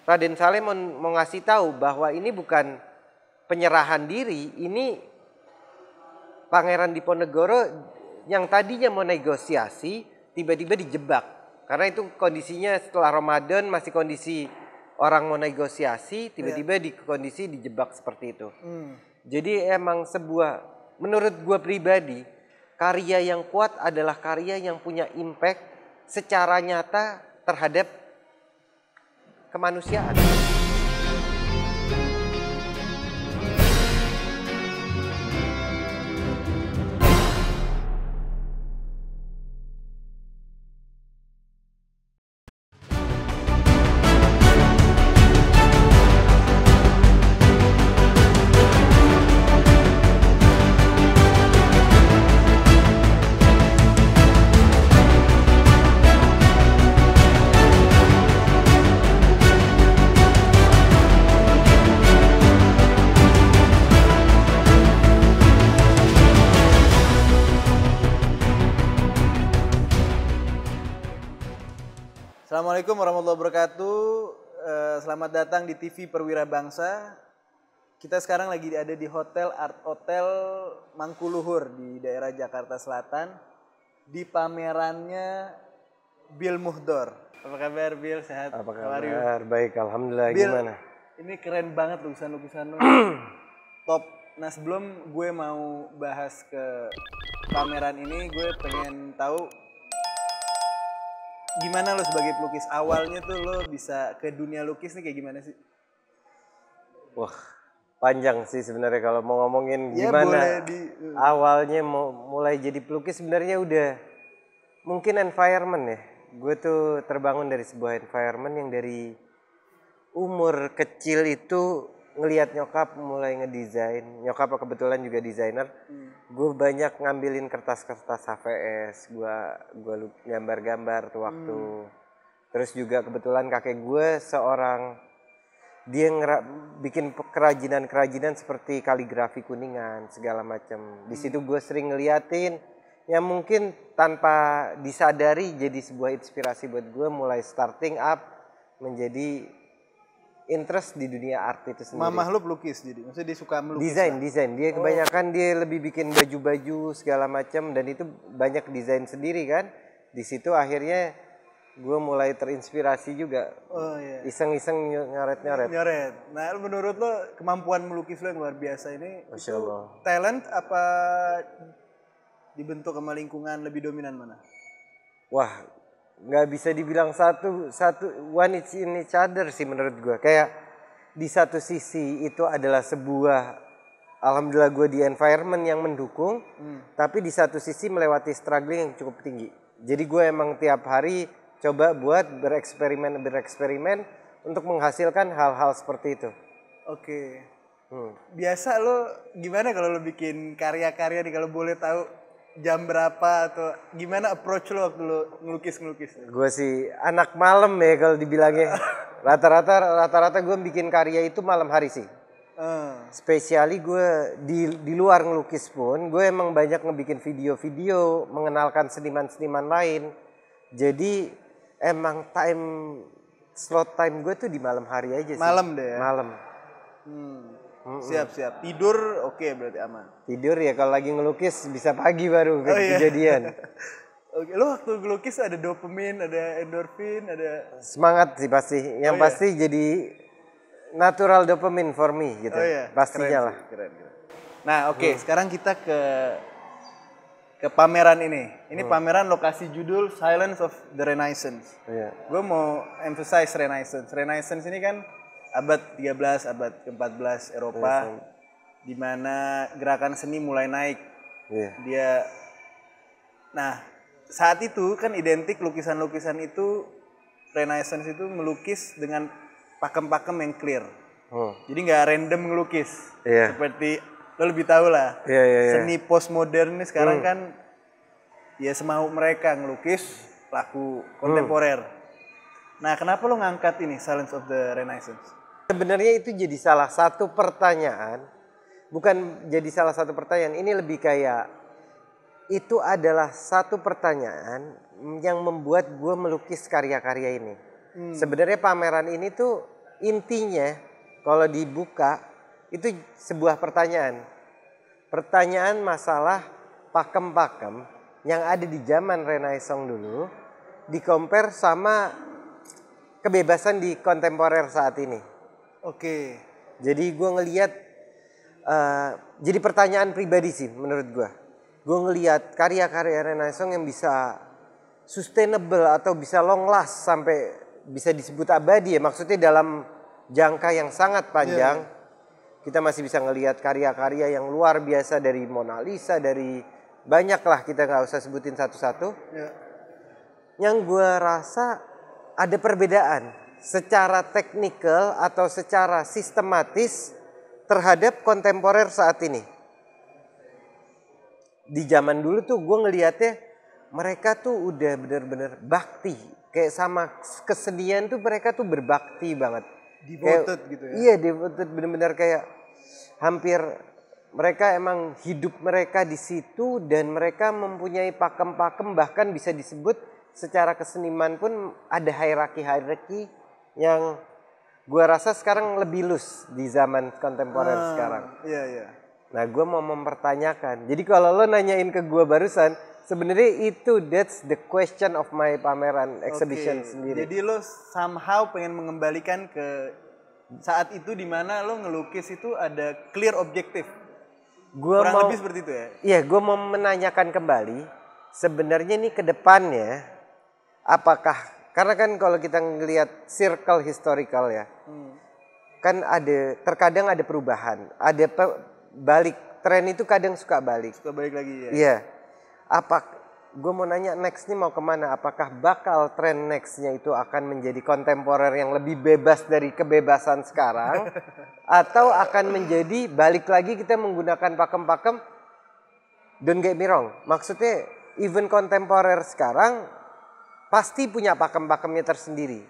Raden Saleh mau ngasih tahu bahwa ini bukan penyerahan diri, ini Pangeran Diponegoro yang tadinya mau negosiasi tiba-tiba dijebak. Karena itu kondisinya setelah Ramadan masih kondisi orang mau negosiasi, tiba-tiba di kondisi dijebak seperti itu. Jadi emang sebuah, menurut gue pribadi, karya yang kuat adalah karya yang punya impact secara nyata terhadap kemanusiaan. Assalamualaikum warahmatullahi wabarakatuh. Selamat datang di TV Perwira Bangsa. Kita sekarang lagi ada di Art Hotel Mangkuluhur di daerah Jakarta Selatan. Di pamerannya Bill Muhdor. Apa kabar Bill? Sehat? Apa kabar? Baik, alhamdulillah. Bill, gimana? Ini keren banget lukisan-lukisan lu. Top. Nah sebelum gue mau bahas ke pameran ini, gue pengen tahu gimana lo sebagai pelukis? Awalnya tuh lo bisa ke dunia lukis nih kayak gimana sih? Wah, panjang sih sebenarnya kalau mau ngomongin Ya, gimana awalnya mau mulai jadi pelukis. Sebenarnya udah mungkin environment ya. Gue tuh terbangun dari sebuah environment yang dari umur kecil itu ngelihat nyokap mulai ngedesain. Nyokap kebetulan juga desainer. Gue banyak ngambilin kertas-kertas HVS, gue gambar-gambar tuh waktu. Terus juga kebetulan kakek gue seorang, dia bikin kerajinan seperti kaligrafi Kuningan segala macam. Di situ gue sering ngeliatin yang mungkin tanpa disadari jadi sebuah inspirasi buat gue mulai starting up menjadi interest di dunia art itu sendiri. Mamah lu pelukis jadi, maksudnya dia suka melukis. Desain. Dia kebanyakan dia lebih bikin baju-baju segala macam dan itu banyak desain sendiri kan. Di situ akhirnya gue mulai terinspirasi juga. Iseng-iseng nyoret-nyoret. Nah, menurut lo kemampuan melukis lo yang luar biasa ini, Masya Allah. Talent apa dibentuk sama lingkungan, lebih dominan mana? Wah, nggak bisa dibilang satu one in each other sih menurut gue. Kayak di satu sisi itu adalah sebuah, alhamdulillah gue di environment yang mendukung, tapi di satu sisi melewati struggling yang cukup tinggi. Jadi gue emang tiap hari coba buat bereksperimen untuk menghasilkan hal-hal seperti itu. Oke. Biasa lo gimana kalau lo bikin karya-karya nih, kalau boleh tahu jam berapa atau gimana approach lo waktu lo ngelukis? Gue sih anak malam ya kalau dibilangnya. Rata-rata gue bikin karya itu malam hari sih. Spesiali gue di luar ngelukis pun gue emang banyak ngebikin video-video mengenalkan seniman-seniman lain. Jadi emang slot time gue tuh di malam hari aja sih. Malam deh ya? Malam. Siap. Tidur oke, berarti aman. Tidur ya kalau lagi ngelukis bisa pagi baru kejadian. Oke, lo waktu ngelukis ada dopamin, ada endorfin, ada semangat sih pasti. Yang pasti jadi natural dopamine for me gitu. Pastinya lah. Keren. Nah, sekarang kita ke pameran ini. Ini pameran lokasi judul Silence of the Renaissance. Gue mau emphasize Renaissance. Renaissance ini kan abad 13, abad ke-14 Eropa, di mana gerakan seni mulai naik. Nah, saat itu kan identik lukisan-lukisan itu, Renaissance itu melukis dengan pakem-pakem yang clear. Jadi nggak random ngelukis. Seperti lo lebih tahu lah. Seni postmodern ini sekarang kan ya semau mereka ngelukis laku kontemporer. Nah, kenapa lo ngangkat ini Silence of the Renaissance? Sebenarnya itu jadi salah satu pertanyaan. Bukan jadi salah satu pertanyaan, ini lebih kayak itu adalah satu pertanyaan yang membuat gue melukis karya-karya ini. Sebenarnya pameran ini tuh intinya kalau dibuka itu sebuah pertanyaan. Pertanyaan masalah pakem-pakem yang ada di zaman Renaissance dulu di-compare sama kebebasan di kontemporer saat ini. Oke. Jadi gue ngelihat jadi pertanyaan pribadi sih menurut gue. Gue ngelihat karya-karya Renaissance yang bisa sustainable atau bisa long last sampai bisa disebut abadi ya. Maksudnya dalam jangka yang sangat panjang. Kita masih bisa ngelihat karya-karya yang luar biasa dari Mona Lisa, dari banyak lah, kita nggak usah sebutin satu-satu. Yang gue rasa ada perbedaan secara teknikal atau secara sistematis terhadap kontemporer saat ini. Di zaman dulu tuh gue ngelihatnya mereka tuh udah bener-bener bakti. Kayak sama kesenian tuh mereka tuh berbakti banget. Devoted gitu ya? Iya, devoted, bener-bener kayak hampir mereka emang hidup mereka di situ dan mereka mempunyai pakem-pakem, bahkan bisa disebut secara keseniman pun ada hierarki yang gue rasa sekarang lebih loose di zaman kontemporer sekarang. Iya, iya. Nah, gue mau mempertanyakan. Jadi kalau lo nanyain ke gue barusan, sebenarnya itu that's the question of my pameran exhibition sendiri. Jadi lo somehow pengen mengembalikan ke saat itu di mana lo ngelukis itu ada clear objektif. Kurang lebih seperti itu ya? Iya, gue mau menanyakan kembali. Sebenarnya ini ke depannya, apakah, karena kan kalau kita ngelihat circle historical ya, kan terkadang ada perubahan, ada balik, tren itu kadang suka balik. Suka balik lagi ya? Iya. Gue mau nanya next nih mau kemana? Apakah bakal tren nextnya itu akan menjadi kontemporer yang lebih bebas dari kebebasan sekarang? Atau akan menjadi balik lagi kita menggunakan pakem-pakem? Don't get me wrong. Maksudnya even kontemporer sekarang pasti punya pakem-pakemnya tersendiri.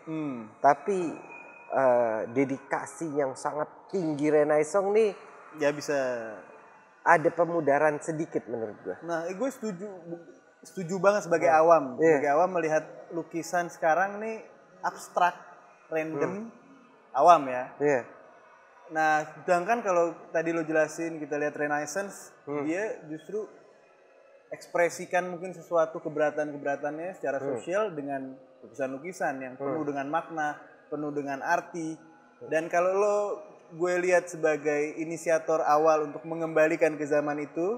Tapi dedikasi yang sangat tinggi Renaissance nih ya bisa ada pemudaran sedikit menurut gue. Nah, gue setuju banget sebagai awam. Sebagai awam melihat lukisan sekarang nih abstrak, random, awam ya. Nah, sedangkan kalau tadi lo jelasin kita lihat Renaissance, dia justru ekspresikan mungkin sesuatu keberatan-keberatannya secara sosial dengan lukisan-lukisan yang penuh dengan makna, penuh dengan arti. Dan kalau gue lihat sebagai inisiator awal untuk mengembalikan ke zaman itu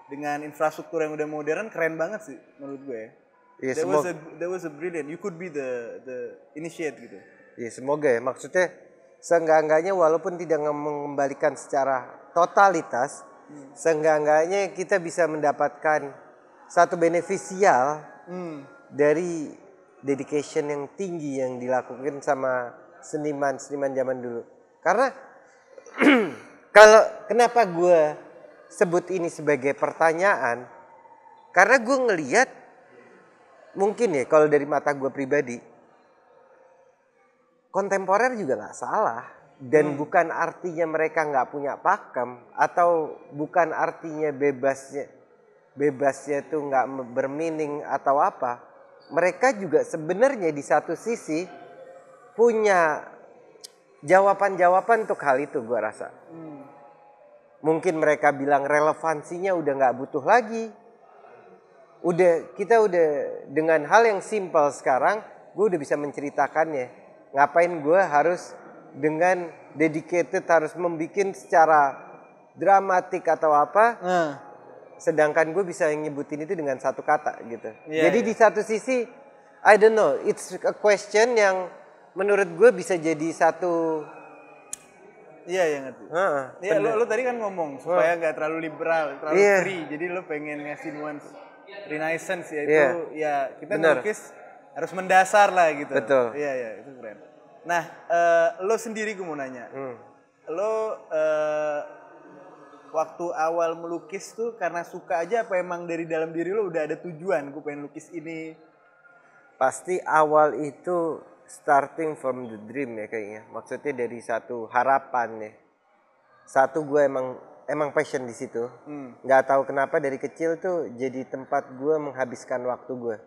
dengan infrastruktur yang udah modern, keren banget sih menurut gue. That was a brilliant. You could be the initiate gitu. Ya semoga ya. Maksudnya seenggak-enggaknya walaupun tidak mengembalikan secara totalitas, seenggak-enggaknya kita bisa mendapatkan satu benefisial dari dedication yang tinggi yang dilakukan sama seniman-seniman zaman dulu. Karena kenapa gue sebut ini sebagai pertanyaan? Karena gue ngelihat mungkin ya kalau dari mata gue pribadi, kontemporer juga nggak salah dan bukan artinya mereka nggak punya pakem atau bukan artinya bebasnya tuh nggak bermeaning atau apa. Mereka juga sebenarnya di satu sisi punya jawaban-jawaban untuk hal itu, gue rasa. Mungkin mereka bilang relevansinya udah nggak butuh lagi. Kita udah dengan hal yang simpel sekarang, gue udah bisa menceritakannya. Ngapain gue harus dengan dedicated harus membuat secara dramatik atau apa? Sedangkan gue bisa nyebutin itu dengan satu kata gitu. Jadi di satu sisi, I don't know, it's a question yang menurut gue bisa jadi satu. Iya, ngerti. Iya, lo tadi kan ngomong supaya nggak terlalu liberal, terlalu free. Jadi lo pengen ngasih nuansa Renaissance ya itu ya kita melukis harus mendasar lah gitu. Betul. Iya, itu keren. Nah, lo sendiri gue mau nanya. Lo waktu awal melukis tuh karena suka aja apa emang dari dalam diri lo udah ada tujuan gue pengen lukis ini? Pasti awal itu starting from the dream ya kayaknya. Maksudnya dari satu harapan ya. Satu gue emang passion di situ. Nggak tahu kenapa dari kecil tuh jadi tempat gue menghabiskan waktu gue.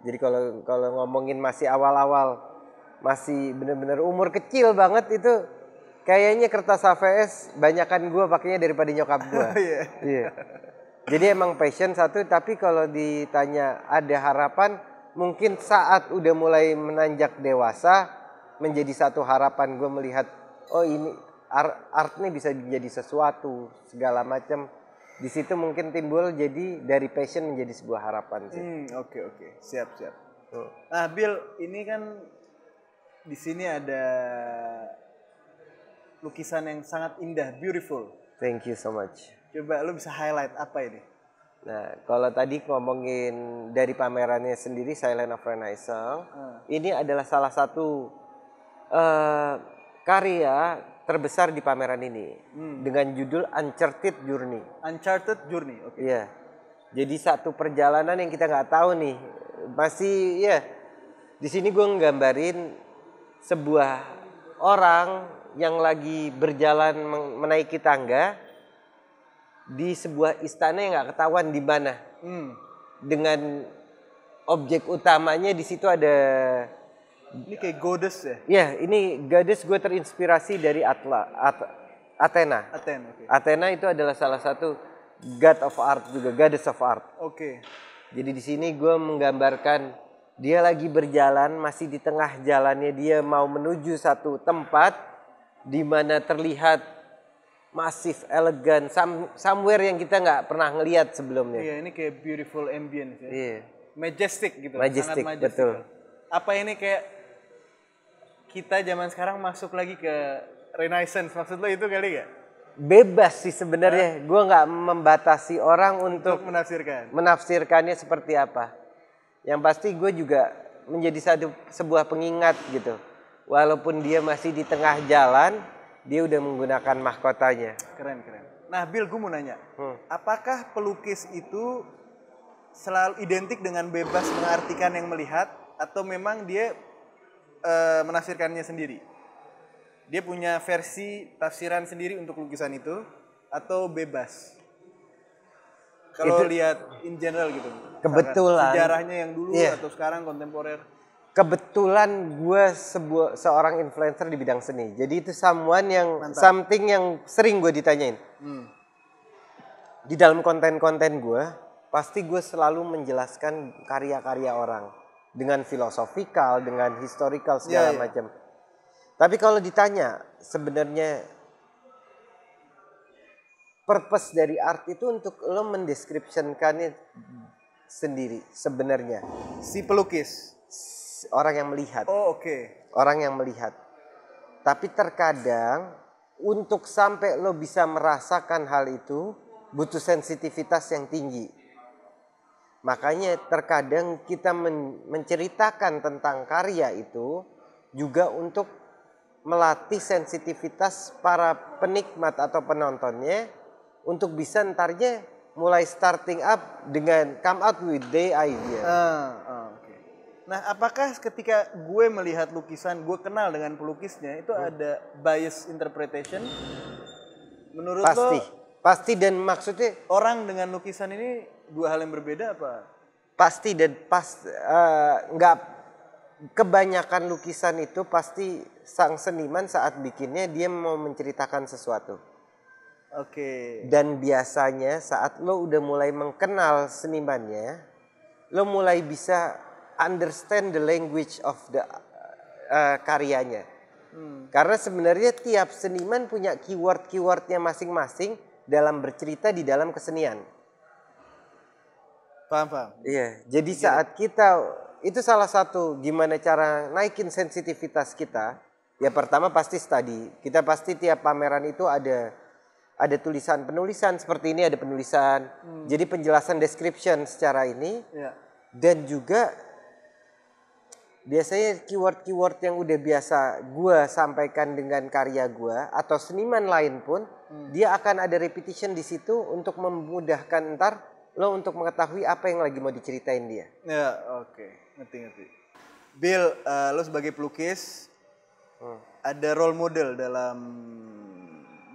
Jadi kalau ngomongin masih awal-awal masih bener-bener umur kecil banget itu kayaknya kertas HVS banyakan gue pakainya daripada nyokap gue. Iya. Jadi emang passion satu, tapi kalau ditanya ada harapan, mungkin saat udah mulai menanjak dewasa menjadi satu harapan gue melihat oh ini art nih bisa menjadi sesuatu segala macam. Di situ mungkin timbul jadi dari passion menjadi sebuah harapan sih. Oke. Siap. Nah, Bill, ini kan di sini ada lukisan yang sangat indah, beautiful. Thank you so much. Coba lu bisa highlight apa ini? Nah, kalau tadi ngomongin dari pamerannya sendiri, Silent of Renaissance, ini adalah salah satu karya terbesar di pameran ini dengan judul Uncharted Journey. Uncharted Journey, oke. Iya. Jadi satu perjalanan yang kita nggak tahu nih, masih ya. Di sini gue nggambarin sebuah orang yang lagi berjalan menaiki tangga di sebuah istana yang nggak ketahuan di mana. Dengan objek utamanya di situ ada. Ini kayak goddess ya? Ya, ini goddess gue terinspirasi dari Athena. Athena itu adalah salah satu god of art juga, goddess of art. Oke. Jadi di sini gue menggambarkan dia lagi berjalan, masih di tengah jalannya dia mau menuju satu tempat di mana terlihat masif, elegan, somewhere yang kita nggak pernah ngelihat sebelumnya. Iya, ini kayak beautiful ambience ya. Iya. Majestic gitu. Majestic, sangat majestic. Betul. Apa ini kayak kita zaman sekarang masuk lagi ke Renaissance, maksud lo itu kali gak? Bebas sih sebenarnya. Gue nggak membatasi orang untuk menafsirkannya seperti apa. Yang pasti gue juga menjadi sebuah pengingat gitu. Walaupun dia masih di tengah jalan, dia udah menggunakan mahkotanya. Keren. Nah, Bill, gue mau nanya, apakah pelukis itu selalu identik dengan bebas mengartikan yang melihat, atau memang dia menafsirkannya sendiri? Dia punya versi tafsiran sendiri untuk lukisan itu, atau bebas? Kalau lihat in general gitu. Kebetulan. Sejarahnya yang dulu atau sekarang kontemporer. Kebetulan gue seorang influencer di bidang seni. Jadi itu something yang sering gue ditanyain. Di dalam konten-konten gue, pasti gue selalu menjelaskan karya-karya orang. Dengan filosofikal, dengan historical segala macam. Tapi kalau ditanya sebenarnya purpose dari art itu untuk lo mendeskripsikannya sendiri sebenarnya. Si pelukis? Orang yang melihat. Oh, oke. Orang yang melihat. Tapi terkadang untuk sampai lo bisa merasakan hal itu butuh sensitivitas yang tinggi. Makanya terkadang kita menceritakan tentang karya itu juga untuk melatih sensitivitas para penikmat atau penontonnya untuk bisa ntarnya mulai starting up dengan come out with the idea. Okay. Nah, apakah ketika gue melihat lukisan, gue kenal dengan pelukisnya, itu ada bias interpretation? Menurut lo? Pasti, dan maksudnya orang dengan lukisan ini dua hal yang berbeda apa? Pasti dan nggak kebanyakan lukisan itu pasti sang seniman saat bikinnya dia mau menceritakan sesuatu. Oke. Dan biasanya saat lo udah mulai mengenal senimannya, lo mulai bisa understand the language of the karyanya. Karena sebenarnya tiap seniman punya keywordnya masing-masing dalam bercerita di dalam kesenian. Paham. Iya, jadi saat kita, itu salah satu gimana cara naikin sensitivitas kita. Ya pertama pasti study. Kita pasti tiap pameran itu ada tulisan-penulisan seperti ini, ada penulisan. Jadi penjelasan description secara ini. Dan juga biasanya keyword-keyword yang udah biasa gue sampaikan dengan karya gue atau seniman lain pun, dia akan ada repetition di situ untuk memudahkan ntar lo untuk mengetahui apa yang lagi mau diceritain dia. Ya, oke. Ngerti. Bill, lo sebagai pelukis, ada role model dalam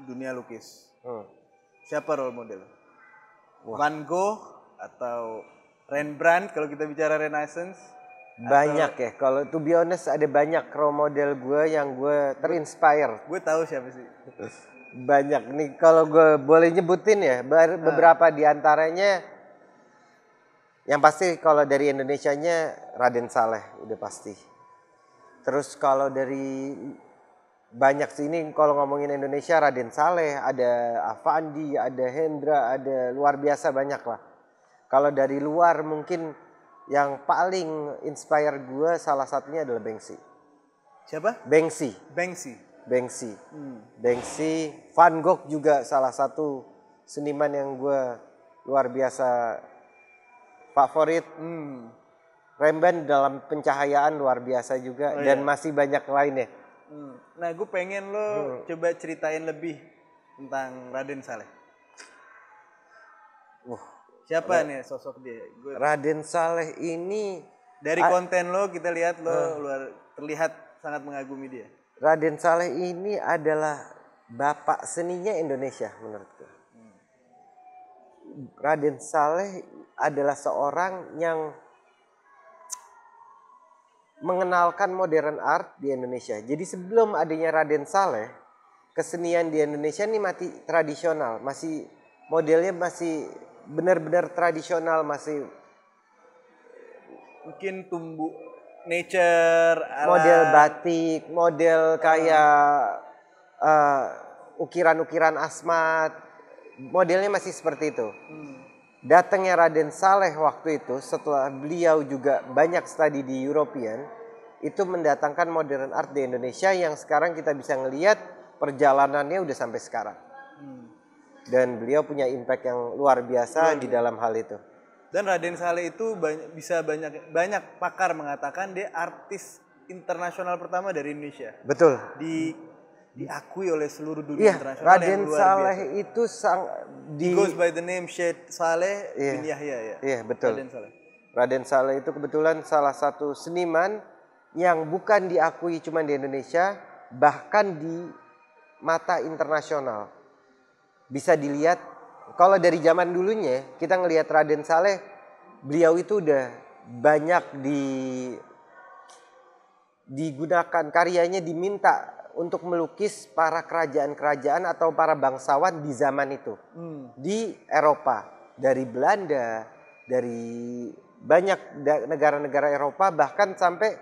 dunia lukis. Siapa role model? Van Gogh atau Rembrandt kalau kita bicara Renaissance? Banyak ya. Kalau to be honest ada banyak role model gue yang gue terinspire. Gue tahu siapa sih. Banyak nih kalau gue boleh nyebutin ya beberapa diantaranya. Yang pasti kalau dari Indonesianya Raden Saleh udah pasti. Terus kalau dari banyak sih ini kalau ngomongin Indonesia Raden Saleh, ada Avandi, ada Hendra, ada luar biasa banyak lah. Kalau dari luar mungkin yang paling inspire gue salah satunya adalah Banksy. Siapa? Banksy. Banksy. Van Gogh juga salah satu seniman yang gue luar biasa favorit. Rembrandt dalam pencahayaan luar biasa juga. Dan masih banyak lainnya. Nah gue pengen lo coba ceritain lebih tentang Raden Saleh. Siapa nih sosok dia? Raden Saleh ini dari konten lo kita lihat lo terlihat sangat mengagumi dia. Raden Saleh ini adalah bapak seninya Indonesia menurutku. Raden Saleh adalah seorang yang mengenalkan modern art di Indonesia. Jadi sebelum adanya Raden Saleh, kesenian di Indonesia ini masih tradisional, masih modelnya masih benar-benar tradisional, masih mungkin tumbuh nature, model batik, model kayak ukiran-ukiran asmat, modelnya masih seperti itu. Datangnya Raden Saleh waktu itu setelah beliau juga banyak studi di European, itu mendatangkan modern art di Indonesia yang sekarang kita bisa ngelihat perjalanannya udah sampai sekarang. Dan beliau punya impact yang luar biasa di dalam hal itu. Dan Raden Saleh itu banyak pakar mengatakan dia artis internasional pertama dari Indonesia. Betul. Diakui oleh seluruh dunia internasional. Raden Saleh itu goes by the name Syed Saleh bin Yahya ya. Iya, betul. Raden Saleh itu kebetulan salah satu seniman yang bukan diakui cuma di Indonesia, bahkan di mata internasional. Bisa dilihat kalau dari zaman dulunya kita ngelihat Raden Saleh, beliau itu udah banyak digunakan karyanya, diminta untuk melukis para kerajaan-kerajaan atau para bangsawan di zaman itu. Di Eropa, dari Belanda, dari banyak negara-negara Eropa, bahkan sampai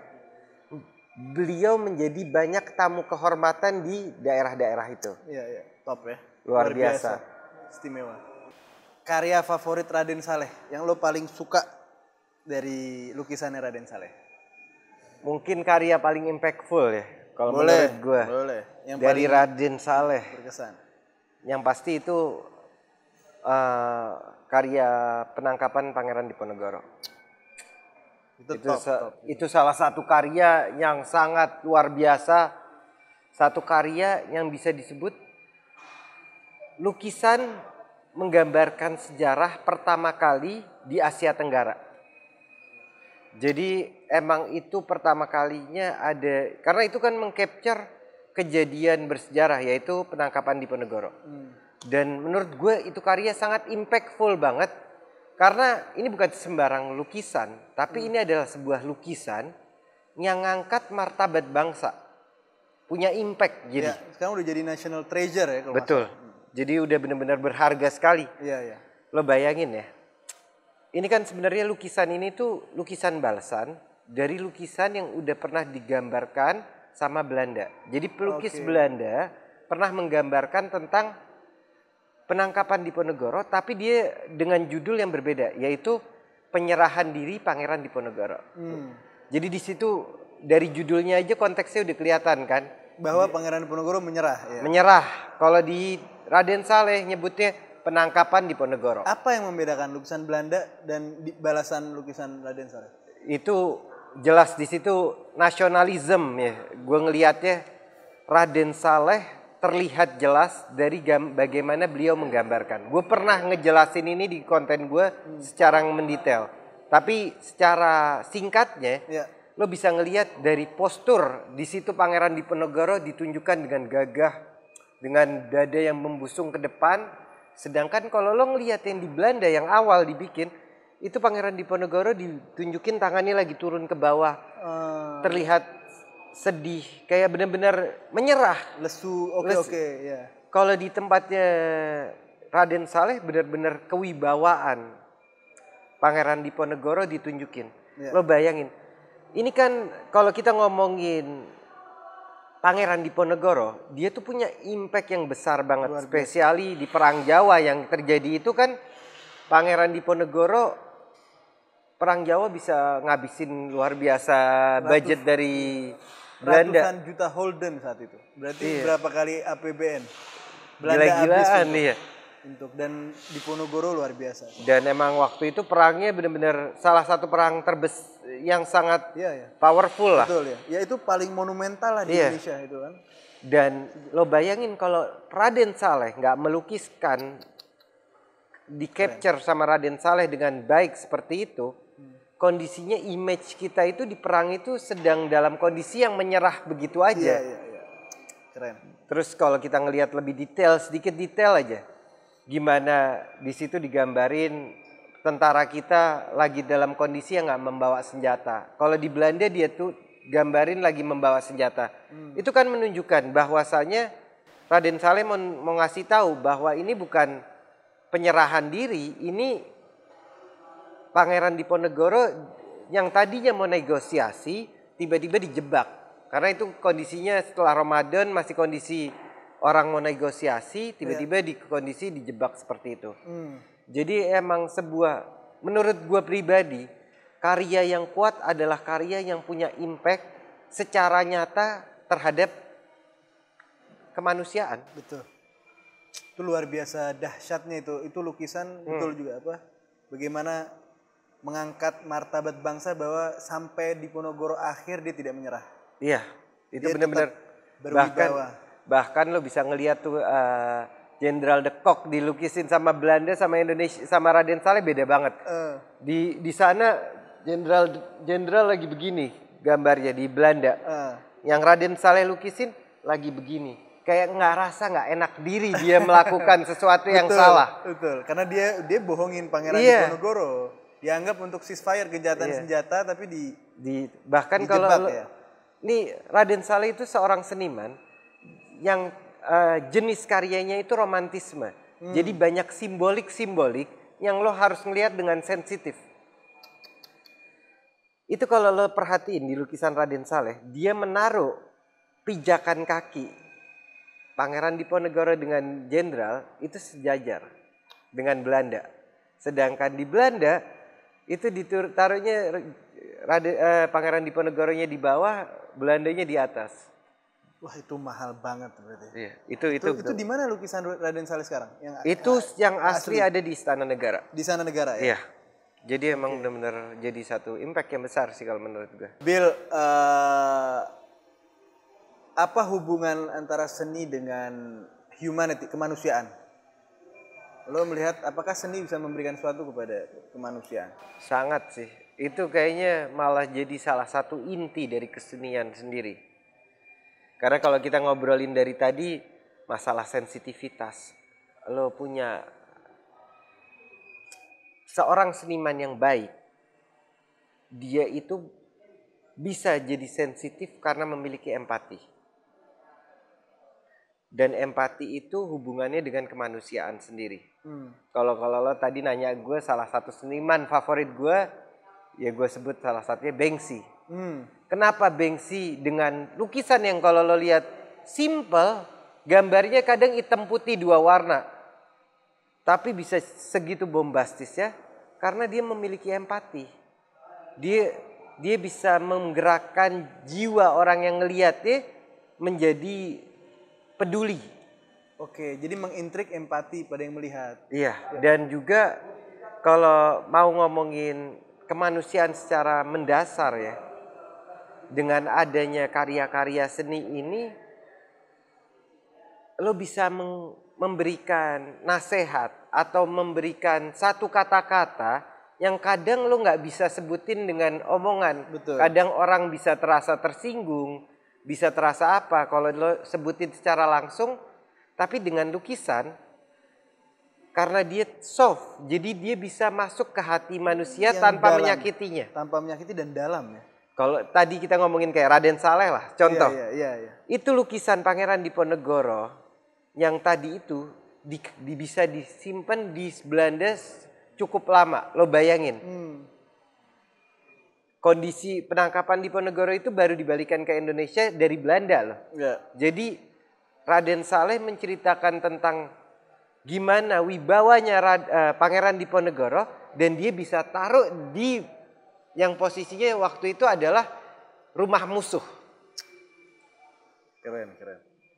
beliau menjadi banyak tamu kehormatan di daerah-daerah itu. Iya, top ya. Luar biasa. Istimewa. Karya favorit Raden Saleh yang lo paling suka dari lukisannya Raden Saleh? Mungkin karya paling impactful ya. Kalau menurut gue. Yang dari Raden Saleh. Berkesan. Yang pasti itu karya penangkapan Pangeran Diponegoro. Itu salah satu karya yang sangat luar biasa. Satu karya yang bisa disebut lukisan menggambarkan sejarah pertama kali di Asia Tenggara. Jadi emang itu pertama kalinya ada, karena itu kan mengcapture kejadian bersejarah yaitu penangkapan Diponegoro. Dan menurut gue itu karya sangat impactful banget. Karena ini bukan sembarang lukisan, tapi ini adalah sebuah lukisan yang ngangkat martabat bangsa. Punya impact jadi. Ya, sekarang udah jadi national treasure ya kalau betul. Jadi udah benar-benar berharga sekali. Iya. Lo bayangin ya. Ini kan sebenarnya lukisan ini tuh lukisan balasan dari lukisan yang udah pernah digambarkan sama Belanda. Jadi pelukis Belanda pernah menggambarkan tentang penangkapan Diponegoro, tapi dia dengan judul yang berbeda, yaitu penyerahan diri Pangeran Diponegoro. Jadi di situ dari judulnya aja konteksnya udah kelihatan kan, bahwa Pangeran Diponegoro menyerah. Ya? Menyerah. Kalau di Raden Saleh nyebutnya penangkapan Diponegoro. Apa yang membedakan lukisan Belanda dan balasan lukisan Raden Saleh? Itu jelas di situ nasionalisme ya. Gue ngelihatnya Raden Saleh terlihat jelas dari bagaimana beliau menggambarkan. Gue pernah ngejelasin ini di konten gue secara mendetail. Tapi secara singkatnya, lo bisa ngelihat dari postur di situ Pangeran Diponegoro ditunjukkan dengan gagah, dengan dada yang membusung ke depan. Sedangkan kalau lo ngelihat yang di Belanda yang awal dibikin, itu Pangeran Diponegoro ditunjukin tangannya lagi turun ke bawah. Terlihat sedih, kayak benar-benar menyerah. Lesu, oke, ya. Kalau di tempatnya Raden Saleh benar-benar kewibawaan. Pangeran Diponegoro ditunjukin. Ya. Lo bayangin, ini kan kalau kita ngomongin Pangeran Diponegoro, dia tuh punya impact yang besar banget. Spesiali di Perang Jawa yang terjadi itu kan, Pangeran Diponegoro Perang Jawa bisa ngabisin luar biasa budget dari Belanda. Ratusan juta Holden saat itu. Berarti berapa kali APBN? Belanda gila-gilaan ya. Dan Diponegoro luar biasa. Dan emang waktu itu perangnya benar-benar salah satu perang yang sangat powerful lah. Betul ya. Ya itu paling monumental lah di Indonesia itu kan. Dan lo bayangin kalau Raden Saleh nggak melukiskan, di capture sama Raden Saleh dengan baik seperti itu, kondisinya image kita itu di perang itu sedang dalam kondisi yang menyerah begitu aja. Iya. Keren. Terus kalau kita ngelihat lebih detail, sedikit detail aja. Gimana di situ digambarin tentara kita lagi dalam kondisi yang nggak membawa senjata. Kalau di Belanda dia tuh gambarin lagi membawa senjata. Itu kan menunjukkan bahwasanya Raden Saleh mau ngasih tahu bahwa ini bukan penyerahan diri, ini Pangeran Diponegoro yang tadinya mau negosiasi tiba-tiba dijebak. Karena itu kondisinya setelah Ramadan masih kondisi orang mau negosiasi, tiba-tiba di kondisi dijebak seperti itu. Jadi emang menurut gue pribadi, karya yang kuat adalah karya yang punya impact secara nyata terhadap kemanusiaan. Betul. Itu luar biasa dahsyatnya itu lukisan. Betul juga bagaimana mengangkat martabat bangsa bahwa sampai Diponegoro akhir dia tidak menyerah. Iya, itu benar-benar bahkan lo bisa ngelihat tuh Jenderal de Kock dilukisin sama Belanda sama Indonesia sama Raden Saleh beda banget. Di sana jenderal lagi begini gambarnya di Belanda. Yang Raden Saleh lukisin lagi begini. Kayak nggak enak diri dia melakukan sesuatu yang salah. Betul, karena dia bohongin Pangeran Diponegoro. Dianggap untuk ceasefire gencatan senjata tapi bahkan kalau nih Raden Saleh itu seorang seniman yang jenis karyanya itu romantisme. Jadi banyak simbolik yang lo harus ngelihat dengan sensitif. Itu kalau lo perhatiin di lukisan Raden Saleh, dia menaruh pijakan kaki Pangeran Diponegoro dengan jenderal itu sejajar dengan Belanda. Sedangkan di Belanda itu ditaruhnya Pangeran Diponegoronya di bawah, Belandanya di atas. Wah itu mahal banget berarti. Iya, itu di mana lukisan Raden Saleh sekarang? Yang asli ada di Istana Negara. Di Istana Negara ya? Iya. Jadi emang benar-benar jadi satu impact yang besar sih kalau menurut gue. Bill, apa hubungan antara seni dengan humanity, kemanusiaan? Lo melihat apakah seni bisa memberikan sesuatu kepada kemanusiaan? Sangat sih. Itu kayaknya malah jadi salah satu inti dari kesenian sendiri. Karena kalau kita ngobrolin dari tadi masalah sensitivitas, lo punya seorang seniman yang baik, dia itu bisa jadi sensitif karena memiliki empati. Dan empati itu hubungannya dengan kemanusiaan sendiri. Kalau lo tadi nanya gue salah satu seniman favorit gue, ya gue sebut salah satunya Banksy. Kenapa Banksy dengan lukisan yang kalau lo lihat simple, gambarnya kadang hitam putih dua warna. Tapi bisa segitu bombastis ya, karena dia memiliki empati. Dia bisa menggerakkan jiwa orang yang ngelihatnya menjadi peduli. Oke, jadi mengintrik empati pada yang melihat. Iya, dan juga kalau mau ngomongin kemanusiaan secara mendasar ya, dengan adanya karya-karya seni ini, lo bisa memberikan nasihat atau memberikan satu kata-kata yang kadang lo nggak bisa sebutin dengan omongan. Betul. Kadang orang bisa terasa tersinggung, bisa terasa apa kalau lo sebutin secara langsung, tapi dengan lukisan karena dia soft, jadi dia bisa masuk ke hati manusia tanpa menyakitinya. Tanpa menyakiti dan dalam ya. Kalau tadi kita ngomongin kayak Raden Saleh lah, contoh. Iya. Itu lukisan Pangeran Diponegoro yang tadi itu bisa disimpan di Belanda cukup lama. Lo bayangin. Kondisi penangkapan Diponegoro itu baru dibalikan ke Indonesia dari Belanda loh. Yeah. Jadi Raden Saleh menceritakan tentang gimana wibawanya Pangeran Diponegoro dan dia bisa taruh di yang posisinya waktu itu adalah rumah musuh. Keren.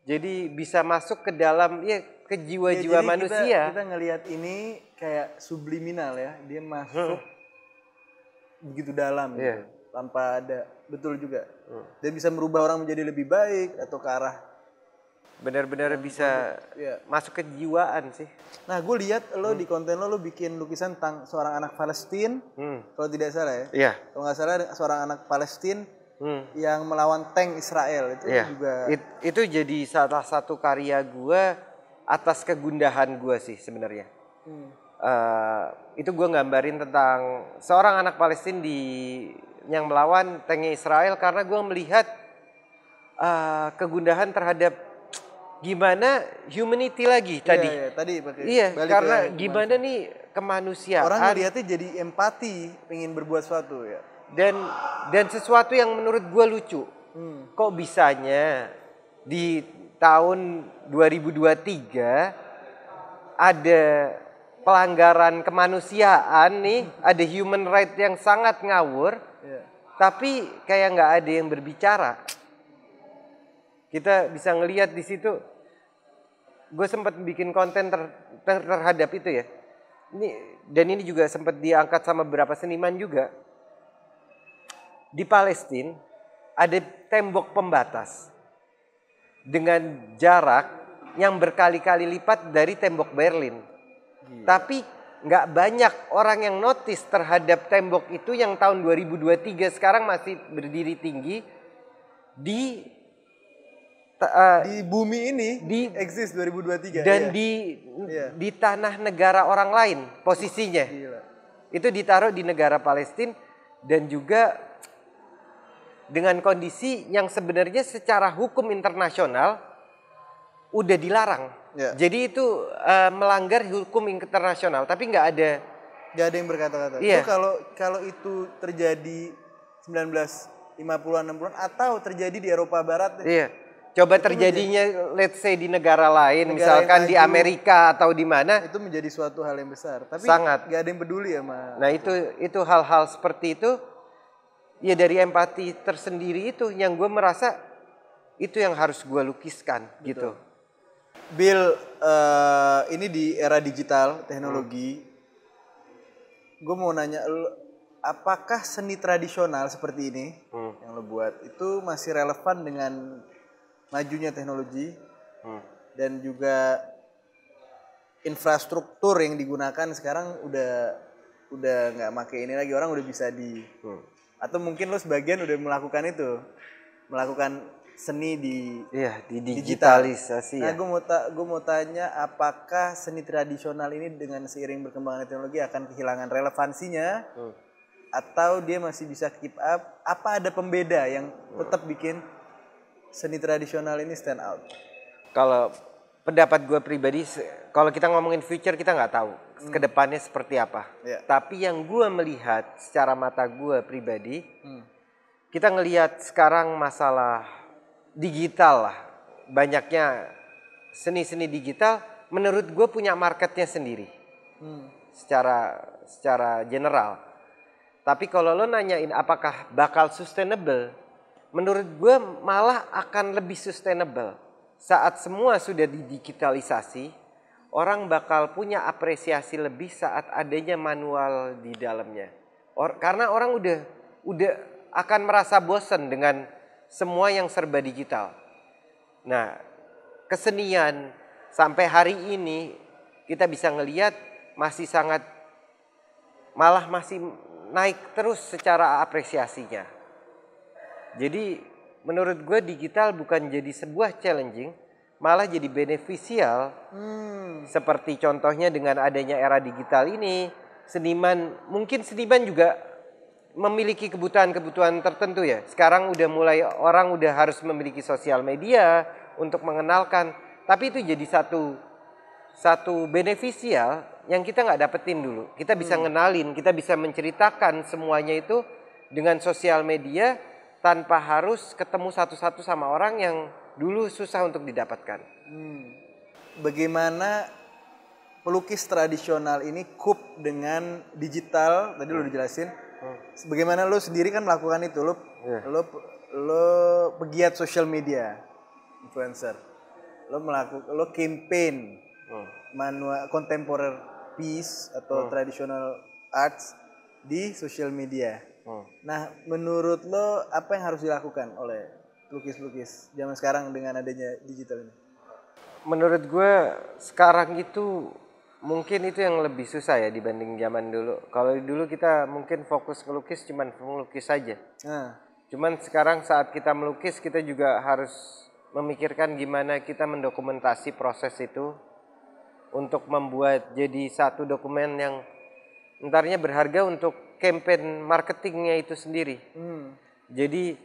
Jadi bisa masuk ke dalam ke jiwa-jiwa manusia. Kita ngelihat ini kayak subliminal ya, dia masuk begitu dalam gitu, tanpa ada betul juga. Dia bisa merubah orang menjadi lebih baik atau ke arah benar-benar bisa masuk ke jiwaan sih. Nah, gue lihat lo di konten lo bikin lukisan tentang seorang anak Palestina, kalau tidak salah ya. Iya. Kalau nggak salah seorang anak Palestina yang melawan tank Israel itu juga. Itu jadi salah satu karya gue atas kegundahan gue sih sebenarnya. Itu gue gambarin tentang seorang anak Palestina yang melawan tanknya Israel karena gue melihat kegundahan terhadap gimana humanity lagi tadi. Iya, karena gimana nih kemanusiaan. Orang ngeliatnya jadi empati, pengen berbuat sesuatu ya. Dan sesuatu yang menurut gue lucu. Kok bisanya di tahun 2023 ada pelanggaran kemanusiaan nih, ada human right yang sangat ngawur, tapi kayak nggak ada yang berbicara. Kita bisa ngelihat di situ. Gue sempat bikin konten terhadap itu ya. Ini juga sempat diangkat sama beberapa seniman juga. Di Palestina ada tembok pembatas dengan jarak yang berkali-kali lipat dari tembok Berlin. Tapi nggak banyak orang yang notice terhadap tembok itu yang tahun 2023 sekarang masih berdiri tinggi di bumi ini eksis 2023 dan di tanah negara orang lain posisinya. Gila. Itu ditaruh di negara Palestina dan juga dengan kondisi yang sebenarnya secara hukum internasional udah dilarang. Jadi itu melanggar hukum internasional, tapi nggak ada yang berkata-kata. Kalau itu terjadi 1950-an 60-an atau terjadi di Eropa Barat. Coba terjadinya let's say di negara lain, misalkan di Amerika atau di mana, itu menjadi suatu hal yang besar. Tapi sangat nggak ada yang peduli sama. Nah, itu hal-hal seperti itu ya dari empati tersendiri itu yang gue merasa itu yang harus gue lukiskan. Betul. Gitu. Bill, ini di era digital teknologi, gue mau nanya, apakah seni tradisional seperti ini yang lo buat itu masih relevan dengan majunya teknologi dan juga infrastruktur yang digunakan sekarang udah nggak pakai ini lagi, orang udah bisa atau mungkin lo sebagian udah melakukan seni di digitalisasi. Nah, gue mau tanya, apakah seni tradisional ini dengan seiring berkembangnya teknologi akan kehilangan relevansinya atau dia masih bisa keep up? Apa ada pembeda yang tetap bikin seni tradisional ini stand out? Kalau pendapat gue pribadi, kalau kita ngomongin future kita nggak tahu kedepannya seperti apa. Tapi yang gue melihat secara mata gue pribadi, kita ngelihat sekarang masalah digital lah, banyaknya seni-seni digital. Menurut gue punya marketnya sendiri, secara general. Tapi kalau lo nanyain apakah bakal sustainable, menurut gue malah akan lebih sustainable. Saat semua sudah didigitalisasi, orang bakal punya apresiasi lebih saat adanya manual di dalamnya. Karena orang udah akan merasa bosan dengan semua yang serba digital. Nah, kesenian sampai hari ini kita bisa ngelihat masih masih naik terus secara apresiasinya. Jadi menurut gue digital bukan jadi sebuah challenging, malah jadi beneficial. Seperti contohnya dengan adanya era digital ini, mungkin seniman juga memiliki kebutuhan-kebutuhan tertentu ya. Sekarang udah mulai orang udah harus memiliki sosial media untuk mengenalkan. Tapi itu jadi satu beneficial yang kita nggak dapetin dulu. Kita bisa ngenalin, kita bisa menceritakan semuanya itu dengan sosial media tanpa harus ketemu satu-satu sama orang yang dulu susah untuk didapatkan. Bagaimana pelukis tradisional ini cope dengan digital? Tadi lo dijelasin. Bagaimana lo sendiri kan melakukan itu? Lo pegiat social media, influencer. Lo campaign manual contemporary piece atau traditional arts di social media. Nah, menurut lo apa yang harus dilakukan oleh pelukis-pelukis zaman sekarang dengan adanya digital ini? Menurut gue sekarang itu mungkin itu yang lebih susah ya dibanding zaman dulu. Kalau dulu kita mungkin fokus melukis cuman melukis saja. Cuman sekarang saat kita melukis kita juga harus memikirkan gimana kita mendokumentasi proses itu untuk membuat jadi satu dokumen yang entarnya berharga untuk campaign marketingnya itu sendiri. Jadi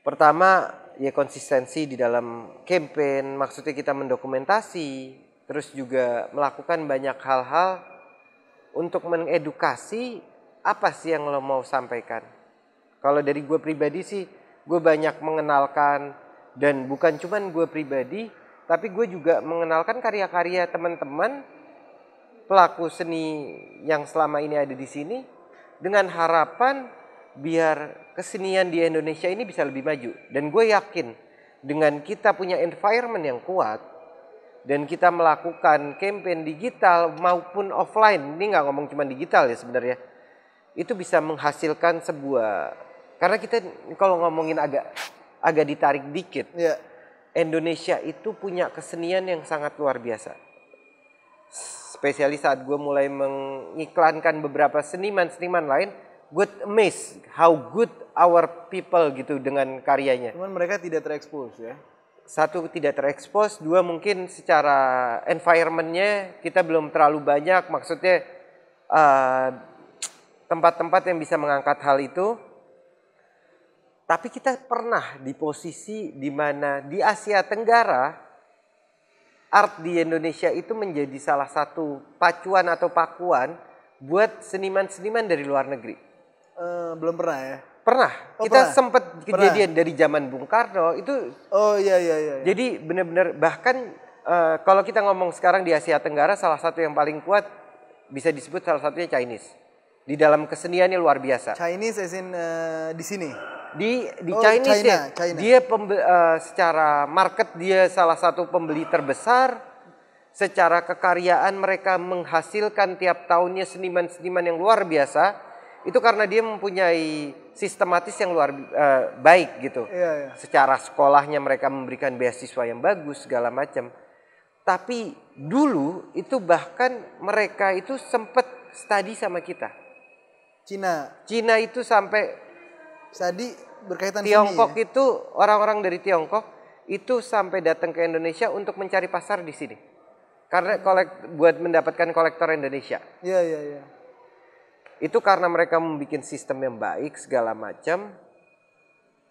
pertama ya konsistensi di dalam campaign, maksudnya kita mendokumentasi, terus juga melakukan banyak hal-hal untuk mengedukasi apa sih yang lo mau sampaikan. Kalau dari gue pribadi sih, gue banyak mengenalkan, dan bukan cuman gue pribadi, tapi gue juga mengenalkan karya-karya teman-teman pelaku seni yang selama ini ada di sini dengan harapan biar kesenian di Indonesia ini bisa lebih maju. Dan gue yakin dengan kita punya environment yang kuat dan kita melakukan campaign digital maupun offline, ini nggak ngomong cuma digital ya sebenarnya, itu bisa menghasilkan sebuah, karena kita kalau ngomongin agak ditarik dikit, Indonesia itu punya kesenian yang sangat luar biasa. Spesialis saat gue mulai mengiklankan beberapa seniman-seniman lain, gue amazed how good our people gitu dengan karyanya. Cuman mereka tidak terekspos ya. Satu, tidak terekspos. Dua, mungkin secara environmentnya kita belum terlalu banyak. Maksudnya tempat-tempat yang bisa mengangkat hal itu. Tapi kita pernah di posisi di mana di Asia Tenggara art di Indonesia itu menjadi salah satu pacuan atau pakuan buat seniman-seniman dari luar negeri. Belum pernah ya? Pernah. Kita sempat kejadian dari zaman Bung Karno itu. Oh iya. Jadi benar-benar bahkan kalau kita ngomong sekarang di Asia Tenggara, salah satu yang paling kuat bisa disebut salah satunya Chinese. Di dalam keseniannya luar biasa. Chinese as in di sini? Di Chinese China. Dia secara market dia salah satu pembeli terbesar. Secara kekaryaan mereka menghasilkan tiap tahunnya seniman-seniman yang luar biasa. Itu karena dia mempunyai sistematis yang luar baik gitu. Secara sekolahnya mereka memberikan beasiswa yang bagus segala macam. Tapi dulu itu bahkan mereka itu sempat studi sama kita. Cina itu sampai studi berkaitan Tiongkok sini ya? Itu orang-orang dari Tiongkok itu sampai datang ke Indonesia untuk mencari pasar di sini. Karena buat mendapatkan kolektor Indonesia. Iya. Itu karena mereka membuat sistem yang baik segala macam.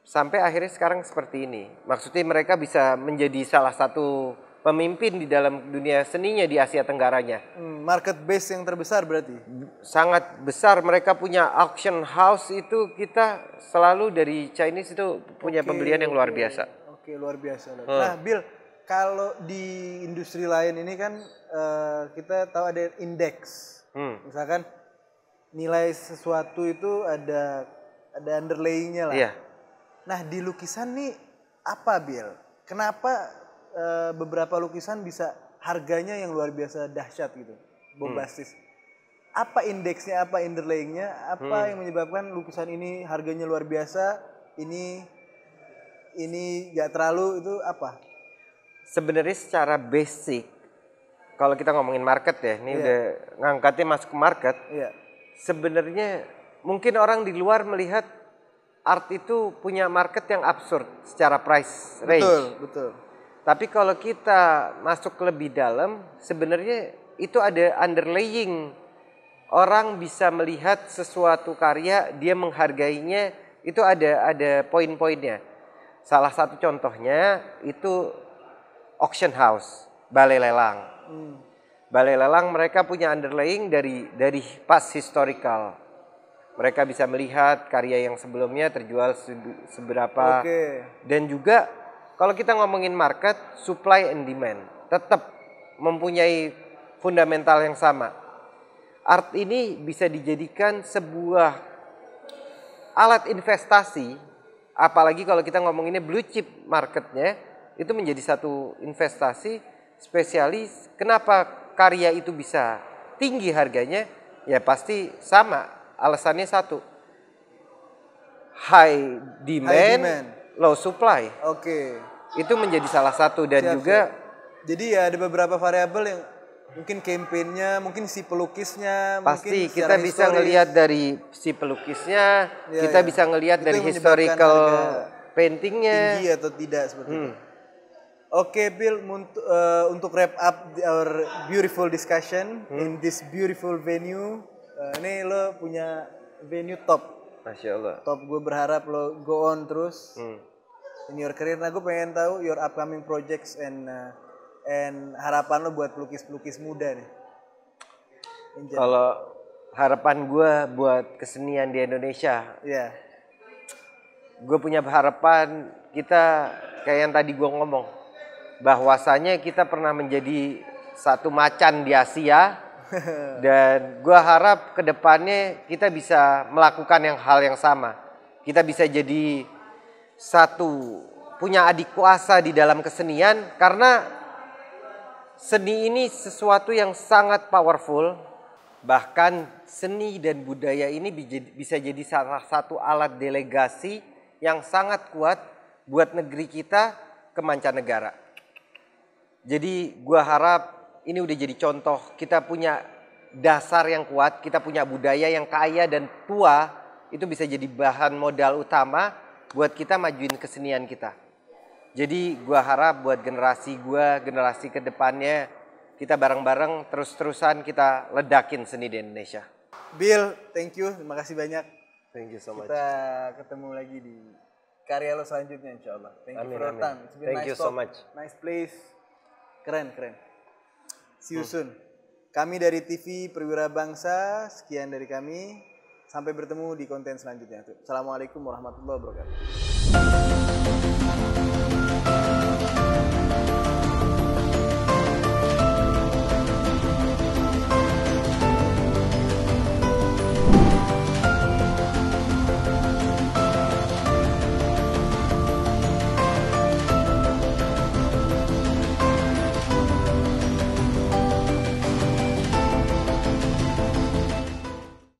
Sampai akhirnya sekarang seperti ini. Maksudnya mereka bisa menjadi salah satu pemimpin di dalam dunia seninya di Asia Tenggaranya. Market base yang terbesar berarti? Sangat besar. Mereka punya auction house itu kita selalu dari Chinese itu punya pembelian yang luar biasa. Oke, luar biasa. Nah, Bill, kalau di industri lain ini kan kita tahu ada indeks. Misalkan nilai sesuatu itu ada underlaying-nya lah. Iya. Nah, di lukisan nih apa, Bill? Kenapa beberapa lukisan bisa harganya yang luar biasa dahsyat gitu, bombastis? Apa indeksnya, apa underlaying-nya, apa yang menyebabkan lukisan ini harganya luar biasa, ini gak terlalu, itu apa? Sebenarnya secara basic, kalau kita ngomongin market ya, ini udah ngangkatnya masuk ke market. Sebenarnya mungkin orang di luar melihat art itu punya market yang absurd secara price range. Betul. Tapi kalau kita masuk lebih dalam, sebenarnya itu ada underlying. Orang bisa melihat sesuatu karya, dia menghargainya, itu ada poin-poinnya. Salah satu contohnya itu auction house, balai lelang. Balai lelang mereka punya underlying dari past historical. Mereka bisa melihat karya yang sebelumnya terjual seberapa. Dan juga kalau kita ngomongin market, supply and demand tetap mempunyai fundamental yang sama. Art ini bisa dijadikan sebuah alat investasi, apalagi kalau kita ngomonginnya blue chip marketnya, itu menjadi satu investasi spesialis. Kenapa karya itu bisa tinggi harganya? Ya pasti sama, alasannya satu. High demand. Low supply. Itu menjadi salah satu dan juga. Jadi ya ada beberapa variabel yang mungkin campaign-nya, mungkin si pelukisnya. Pasti kita bisa ngelihat dari si pelukisnya, kita bisa ngelihat dari historical paintingnya. Tinggi atau tidak seperti itu. Oke, Bill, untuk wrap up our beautiful discussion in this beautiful venue. Ini lo punya venue top. Masya Allah. Top, gue berharap lo go on terus in your career. Nah, gue pengen tahu your upcoming projects and harapan lo buat pelukis-pelukis muda nih. Kalau harapan gue buat kesenian di Indonesia, gue punya harapan kita kayak yang tadi gue ngomong, bahwasanya kita pernah menjadi satu macan di Asia. Dan gue harap kedepannya kita bisa melakukan hal yang sama. Kita bisa jadi satu, punya adik kuasa di dalam kesenian. Karena seni ini sesuatu yang sangat powerful. Bahkan seni dan budaya ini bisa jadi salah satu alat delegasi yang sangat kuat buat negeri kita ke mancanegara. Jadi gue harap ini udah jadi contoh, kita punya dasar yang kuat, kita punya budaya yang kaya dan tua, itu bisa jadi bahan modal utama buat kita majuin kesenian kita. Jadi gue harap buat generasi kedepannya, kita bareng-bareng terus-terusan kita ledakin seni di Indonesia. Bill, thank you, terima kasih banyak. Thank you so much. Kita ketemu lagi di karya lo selanjutnya insya Allah. Thank you for your time. Thank you so much. Nice place. Keren. See you soon. Kami dari TV Perwira Bangsa, sekian dari kami. Sampai bertemu di konten selanjutnya. Assalamualaikum warahmatullahi wabarakatuh.